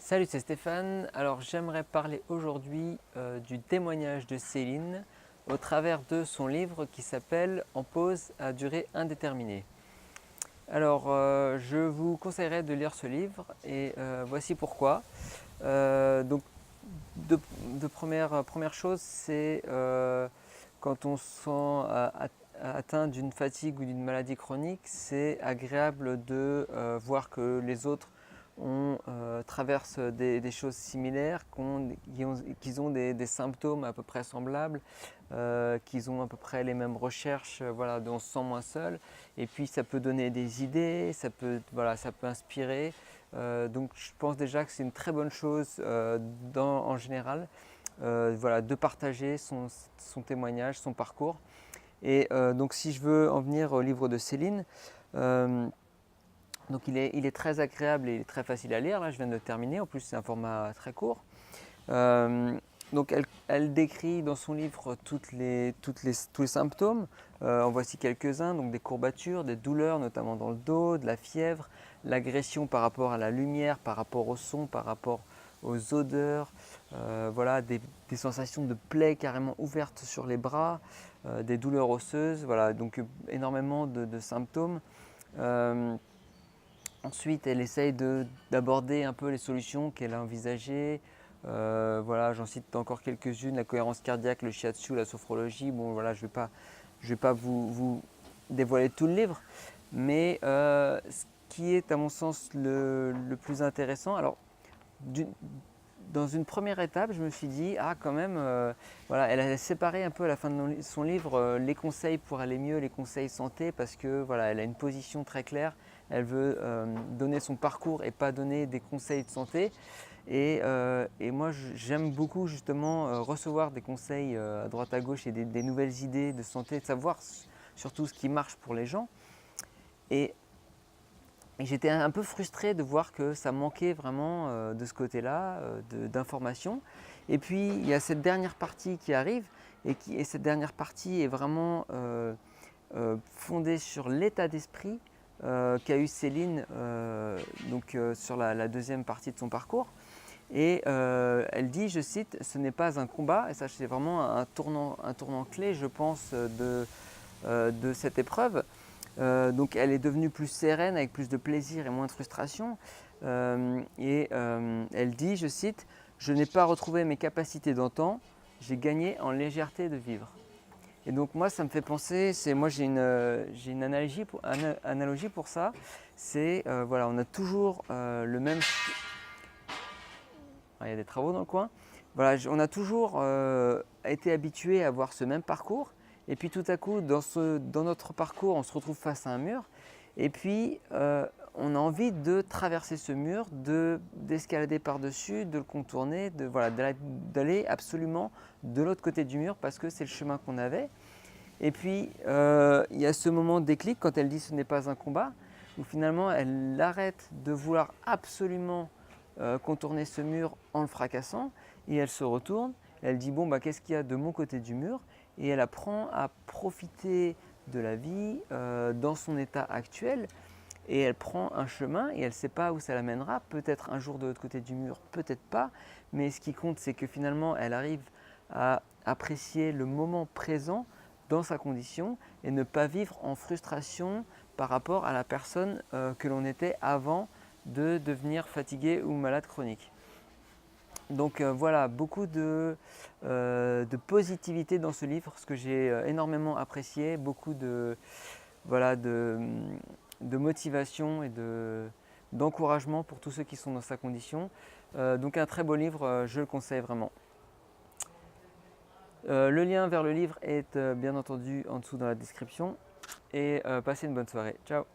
Salut, c'est Stéphane. Alors j'aimerais parler aujourd'hui du témoignage de Céline au travers de son livre qui s'appelle En pause à durée indéterminée. Alors je vous conseillerais de lire ce livre et voici pourquoi. Donc de première chose, c'est quand on se sent atteint d'une fatigue ou d'une maladie chronique, c'est agréable de voir que les autres traversent des choses similaires, qu'ils ont des symptômes à peu près semblables, qu'ils ont à peu près les mêmes recherches, voilà, dont on se sent moins seul. Et puis ça peut donner des idées, ça peut inspirer. Donc je pense déjà que c'est une très bonne chose en général, voilà, de partager son témoignage, son parcours. Et donc si je veux en venir au livre de Céline, euh, donc il est très agréable et il est très facile à lire. Là, je viens de terminer. En plus, c'est un format très court. Euh, donc elle décrit dans son livre tous les symptômes. En voici quelques-uns, donc des courbatures, des douleurs, notamment dans le dos, de la fièvre, l'agression par rapport à la lumière, par rapport au son, par rapport aux odeurs, voilà, des sensations de plaies carrément ouvertes sur les bras, des douleurs osseuses, voilà, donc énormément de symptômes. Euh, Ensuite, elle essaye d'aborder un peu les solutions qu'elle a envisagées. Voilà, j'en cite encore quelques-unes, la cohérence cardiaque, le shiatsu, la sophrologie. Bon, voilà, je vais pas vous dévoiler tout le livre, mais ce qui est à mon sens le plus intéressant, alors dans une première étape, je me suis dit, ah quand même, voilà, elle a séparé un peu à la fin de son livre les conseils pour aller mieux, les conseils santé, parce que voilà, elle a une position très claire. Elle veut donner son parcours et pas donner des conseils de santé. Et moi, j'aime beaucoup justement recevoir des conseils à droite à gauche et des nouvelles idées de santé, de savoir surtout ce qui marche pour les gens. Et et j'étais un peu frustré de voir que ça manquait vraiment de ce côté-là, d'informations. Et puis il y a cette dernière partie qui arrive, et cette dernière partie est vraiment fondée sur l'état d'esprit qu'a eu Céline sur la deuxième partie de son parcours. Et elle dit, je cite, ce n'est pas un combat, et ça c'est vraiment un tournant clé, je pense, de cette épreuve. Donc elle est devenue plus sereine, avec plus de plaisir et moins de frustration. Elle dit, je cite, je n'ai pas retrouvé mes capacités d'antan, j'ai gagné en légèreté de vivre. Et donc moi ça me fait penser, moi j'ai une analogie pour ça, c'est voilà, on a toujours le même... Ah, il y a des travaux dans le coin. Voilà, on a toujours été habitué à avoir ce même parcours. Et puis tout à coup, dans notre parcours, on se retrouve face à un mur. Et puis, on a envie de traverser ce mur, d'escalader par-dessus, de le contourner, voilà, d'aller absolument de l'autre côté du mur parce que c'est le chemin qu'on avait. Et puis, il y a ce moment de déclic quand elle dit ce n'est pas un combat, où finalement elle arrête de vouloir absolument contourner ce mur en le fracassant, et elle se retourne, et elle dit bon bah qu'est-ce qu'il y a de mon côté du mur, et elle apprend à profiter de la vie dans son état actuel, et elle prend un chemin et elle ne sait pas où ça l'amènera, peut-être un jour de l'autre côté du mur, peut-être pas, mais ce qui compte c'est que finalement elle arrive à apprécier le moment présent dans sa condition et ne pas vivre en frustration par rapport à la personne que l'on était avant de devenir fatigué ou malade chronique. Donc voilà, beaucoup de positivité dans ce livre, ce que j'ai énormément apprécié, beaucoup voilà, de motivation et d'encouragement pour tous ceux qui sont dans sa condition. Donc un très beau livre, je le conseille vraiment. Le lien vers le livre est bien entendu en dessous dans la description. Et passez une bonne soirée. Ciao.